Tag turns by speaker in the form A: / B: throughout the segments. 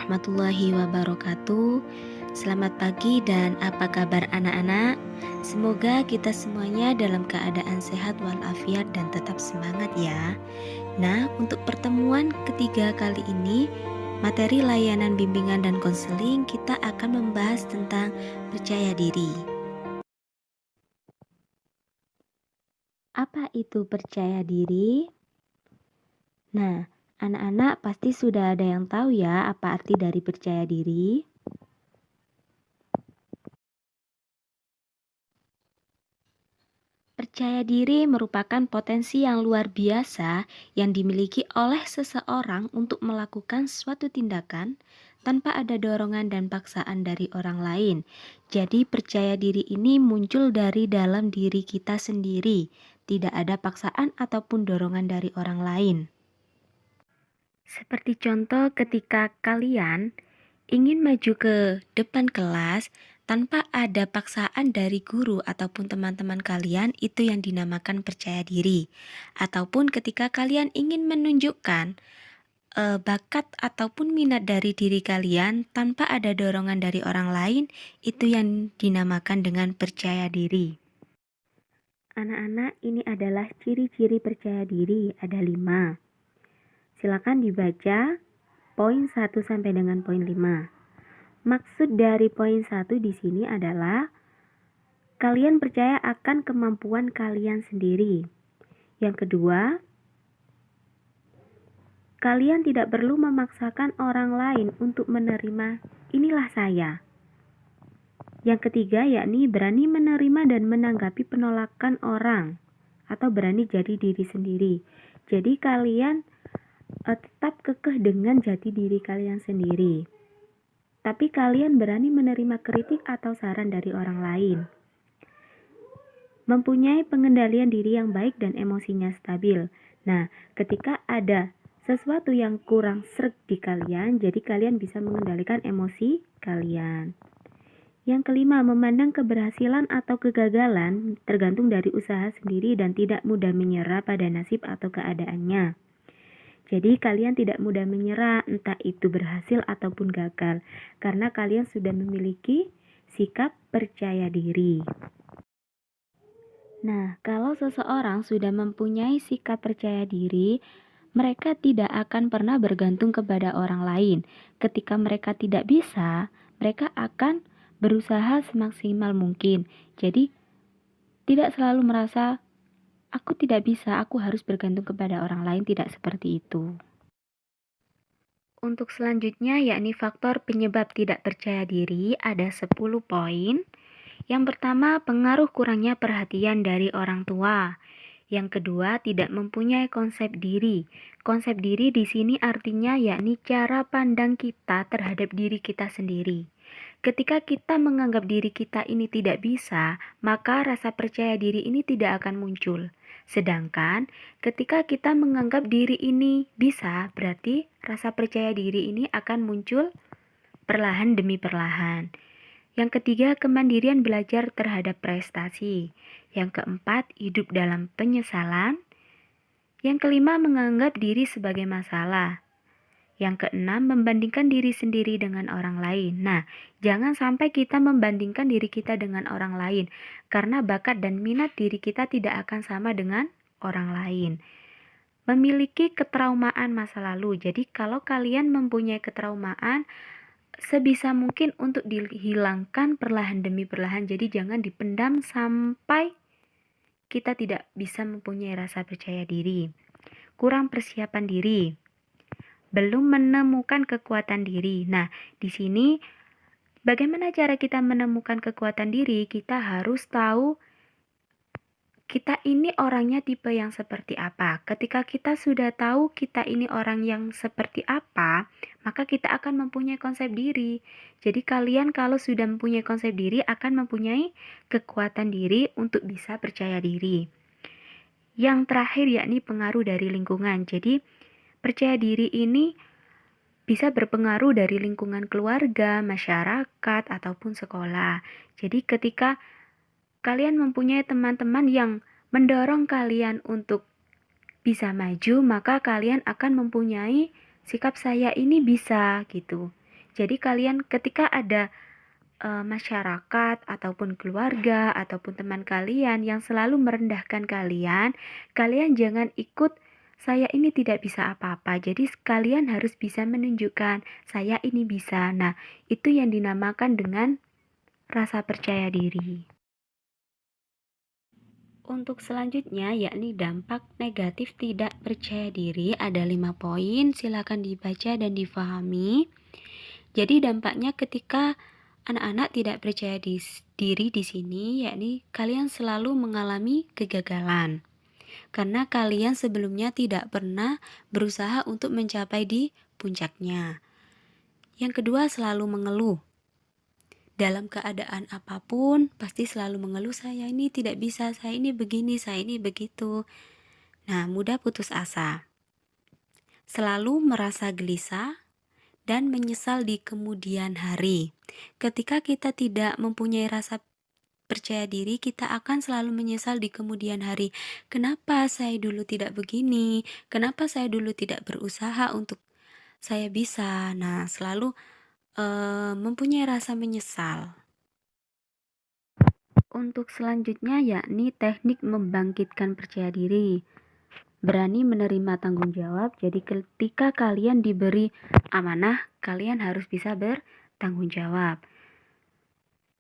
A: warahmatullahi wabarakatuh. Selamat pagi dan apa kabar anak-anak? Semoga kita semuanya dalam keadaan sehat walafiat dan tetap semangat ya. Nah, untuk pertemuan ketiga kali ini, materi layanan bimbingan dan konseling kita akan membahas tentang percaya diri. Apa itu percaya diri? Nah, anak-anak pasti sudah ada yang tahu ya apa arti dari percaya diri. Percaya diri merupakan potensi yang luar biasa yang dimiliki oleh seseorang untuk melakukan suatu tindakan tanpa ada dorongan dan paksaan dari orang lain. Jadi percaya diri ini muncul dari dalam diri kita sendiri, tidak ada paksaan ataupun dorongan dari orang lain. Seperti contoh ketika kalian ingin maju ke depan kelas tanpa ada paksaan dari guru ataupun teman-teman kalian, itu yang dinamakan percaya diri. Ataupun ketika kalian ingin menunjukkan bakat ataupun minat dari diri kalian tanpa ada dorongan dari orang lain, itu yang dinamakan dengan percaya diri. Anak-anak, ini adalah ciri-ciri percaya diri, ada 5. Silakan dibaca poin 1 sampai dengan poin 5. Maksud dari poin 1 di sini adalah kalian percaya akan kemampuan kalian sendiri. Yang kedua, kalian tidak perlu memaksakan orang lain untuk menerima inilah saya. Yang ketiga, yakni berani menerima dan menanggapi penolakan orang atau berani jadi diri sendiri. Jadi kalian tetap kekeh dengan jati diri kalian sendiri. Tapi kalian berani menerima kritik atau saran dari orang lain. Mempunyai pengendalian diri yang baik dan emosinya stabil. Nah, ketika ada sesuatu yang kurang sreg di kalian, jadi kalian bisa mengendalikan emosi kalian. Yang kelima, memandang keberhasilan atau kegagalan tergantung dari usaha sendiri dan tidak mudah menyerah pada nasib atau keadaannya. Jadi kalian tidak mudah menyerah entah itu berhasil ataupun gagal karena kalian sudah memiliki sikap percaya diri. Nah, kalau seseorang sudah mempunyai sikap percaya diri, mereka tidak akan pernah bergantung kepada orang lain. Ketika mereka tidak bisa, mereka akan berusaha semaksimal mungkin. Jadi, tidak selalu merasa aku tidak bisa, aku harus bergantung kepada orang lain, tidak seperti itu. Untuk selanjutnya yakni faktor penyebab tidak percaya diri ada 10 poin. Yang pertama, pengaruh kurangnya perhatian dari orang tua. Yang kedua, tidak mempunyai konsep diri. Konsep diri di sini artinya yakni cara pandang kita terhadap diri kita sendiri. Ketika kita menganggap diri kita ini tidak bisa, maka rasa percaya diri ini tidak akan muncul. Sedangkan ketika kita menganggap diri ini bisa, berarti rasa percaya diri ini akan muncul perlahan demi perlahan. Yang ketiga, kemandirian belajar terhadap prestasi. Yang keempat, hidup dalam penyesalan. Yang kelima, menganggap diri sebagai masalah. Yang keenam, membandingkan diri sendiri dengan orang lain. Nah, jangan sampai kita membandingkan diri kita dengan orang lain, karena bakat dan minat diri kita tidak akan sama dengan orang lain. Memiliki ketraumaan masa lalu. Jadi, kalau kalian mempunyai ketraumaan, sebisa mungkin untuk dihilangkan perlahan demi perlahan. Jadi, jangan dipendam sampai kita tidak bisa mempunyai rasa percaya diri. Kurang persiapan diri. Belum menemukan kekuatan diri. Nah, di sini bagaimana cara kita menemukan kekuatan diri? Kita harus tahu kita ini orangnya tipe yang seperti apa. Ketika kita sudah tahu kita ini orang yang seperti apa, maka kita akan mempunyai konsep diri. Jadi kalian kalau sudah mempunyai konsep diri akan mempunyai kekuatan diri untuk bisa percaya diri. Yang terakhir yakni pengaruh dari lingkungan. Jadi percaya diri ini bisa berpengaruh dari lingkungan keluarga, masyarakat, ataupun sekolah. Jadi ketika kalian mempunyai teman-teman yang mendorong kalian untuk bisa maju, maka kalian akan mempunyai sikap saya ini bisa gitu. Jadi kalian ketika ada masyarakat ataupun keluarga ataupun teman kalian yang selalu merendahkan kalian, kalian jangan ikut saya ini tidak bisa apa-apa. Jadi kalian harus bisa menunjukkan saya ini bisa. Nah, itu yang dinamakan dengan rasa percaya diri. Untuk selanjutnya yakni dampak negatif tidak percaya diri, ada 5 poin, silakan dibaca dan difahami. Jadi dampaknya ketika anak-anak tidak percaya diri di sini, yakni kalian selalu mengalami kegagalan. Karena kalian sebelumnya tidak pernah berusaha untuk mencapai di puncaknya. Yang kedua, selalu mengeluh. Dalam keadaan apapun, pasti selalu mengeluh, saya ini tidak bisa, saya ini begini, saya ini begitu. Nah, mudah putus asa. Selalu merasa gelisah dan menyesal di kemudian hari. Ketika kita tidak mempunyai rasa percaya diri, kita akan selalu menyesal di kemudian hari. Kenapa saya dulu tidak begini? Kenapa saya dulu tidak berusaha untuk saya bisa? Nah, selalu mempunyai rasa menyesal. Untuk selanjutnya yakni teknik membangkitkan percaya diri. Berani menerima tanggung jawab. Jadi ketika kalian diberi amanah, kalian harus bisa bertanggung jawab.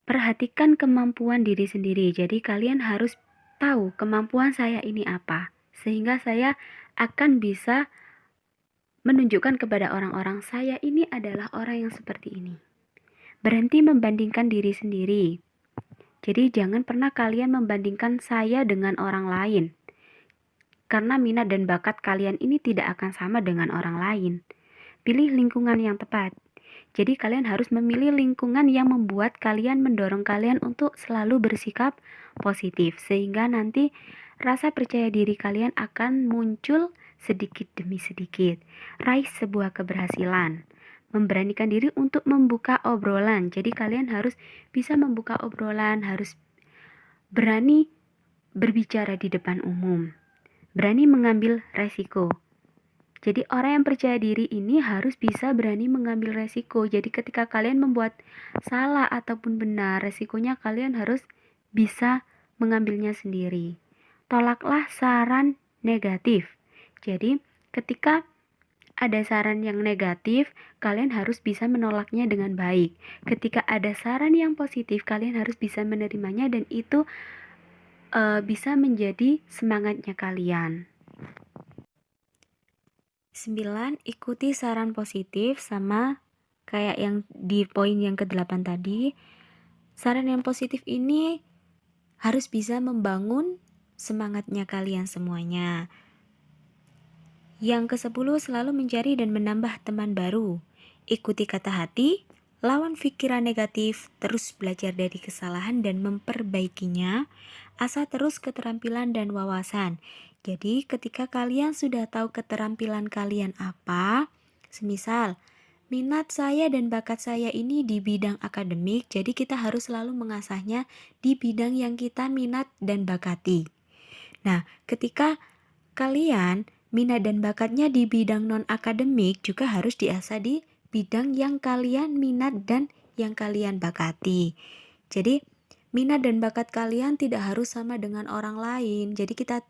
A: Perhatikan kemampuan diri sendiri. Jadi kalian harus tahu kemampuan saya ini apa, sehingga saya akan bisa menunjukkan kepada orang-orang saya ini adalah orang yang seperti ini. Berhenti membandingkan diri sendiri. Jadi jangan pernah kalian membandingkan saya dengan orang lain. Karena minat dan bakat kalian ini tidak akan sama dengan orang lain. Pilih lingkungan yang tepat. Jadi kalian harus memilih lingkungan yang membuat kalian, mendorong kalian untuk selalu bersikap positif. Sehingga nanti rasa percaya diri kalian akan muncul sedikit demi sedikit. Raih sebuah keberhasilan. Memberanikan diri untuk membuka obrolan. Jadi kalian harus bisa membuka obrolan, harus berani berbicara di depan umum. Berani mengambil resiko. Jadi orang yang percaya diri ini harus bisa berani mengambil resiko. Jadi ketika kalian membuat salah ataupun benar, resikonya kalian harus bisa mengambilnya sendiri. Tolaklah saran negatif. Jadi ketika ada saran yang negatif, kalian harus bisa menolaknya dengan baik. Ketika ada saran yang positif, kalian harus bisa menerimanya dan itu bisa menjadi semangatnya kalian. 9. Ikuti saran positif sama kayak yang di poin yang ke-8 tadi. Saran yang positif ini harus bisa membangun semangatnya kalian semuanya. Yang ke-10, selalu mencari dan menambah teman baru. Ikuti kata hati, lawan pikiran negatif, terus belajar dari kesalahan dan memperbaikinya. Asah terus keterampilan dan wawasan. Jadi ketika kalian sudah tahu keterampilan kalian apa, semisal minat saya dan bakat saya ini di bidang akademik, jadi kita harus selalu mengasahnya di bidang yang kita minat dan bakati. Nah, ketika kalian minat dan bakatnya di bidang non-akademik, juga harus diasah di bidang yang kalian minat dan yang kalian bakati. Jadi, minat dan bakat kalian tidak harus sama dengan orang lain. Jadi kita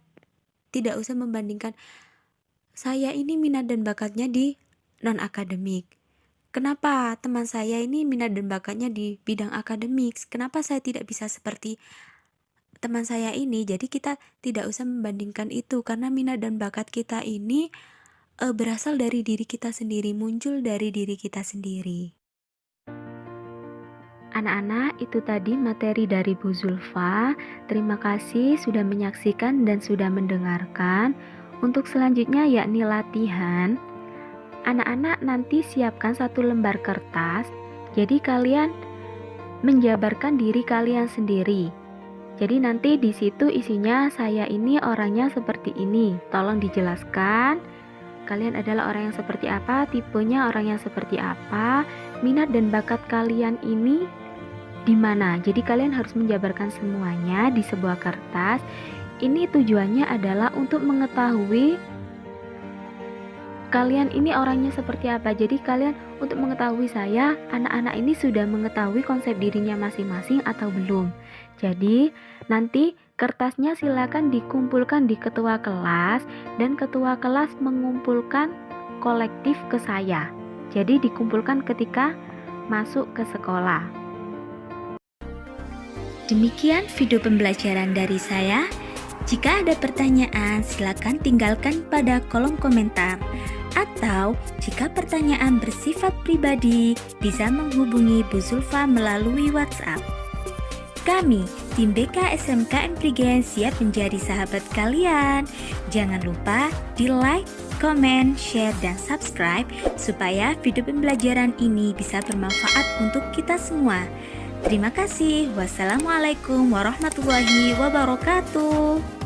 A: tidak usah membandingkan saya ini minat dan bakatnya di non-akademik. Kenapa teman saya ini minat dan bakatnya di bidang akademik? Kenapa saya tidak bisa seperti teman saya ini? Jadi kita tidak usah membandingkan itu, karena minat dan bakat kita ini berasal dari diri kita sendiri, muncul dari diri kita sendiri. Anak-anak, itu tadi materi dari Bu Zulfa. Terima kasih sudah menyaksikan dan sudah mendengarkan. Untuk selanjutnya yakni latihan. Anak-anak nanti siapkan 1 lembar kertas. Jadi kalian menjabarkan diri kalian sendiri. Jadi nanti di situ isinya saya ini orangnya seperti ini. Tolong dijelaskan. Kalian adalah orang yang seperti apa, tipenya orang yang seperti apa, minat dan bakat kalian ini di mana. Jadi kalian harus menjabarkan semuanya di sebuah kertas. Ini tujuannya adalah untuk mengetahui kalian ini orangnya seperti apa. Jadi kalian untuk mengetahui saya, anak-anak ini sudah mengetahui konsep dirinya masing-masing atau belum. Jadi nanti kertasnya silakan dikumpulkan di ketua kelas dan ketua kelas mengumpulkan kolektif ke saya. Jadi dikumpulkan ketika masuk ke sekolah.
B: Demikian video pembelajaran dari saya. Jika ada pertanyaan, silakan tinggalkan pada kolom komentar. Atau jika pertanyaan bersifat pribadi, bisa menghubungi Bu Zulfa melalui WhatsApp. Kami, tim BK SMKN Prigen siap menjadi sahabat kalian. Jangan lupa di like, komen, share, dan subscribe supaya video pembelajaran ini bisa bermanfaat untuk kita semua. Terima kasih. Wassalamualaikum warahmatullahi wabarakatuh.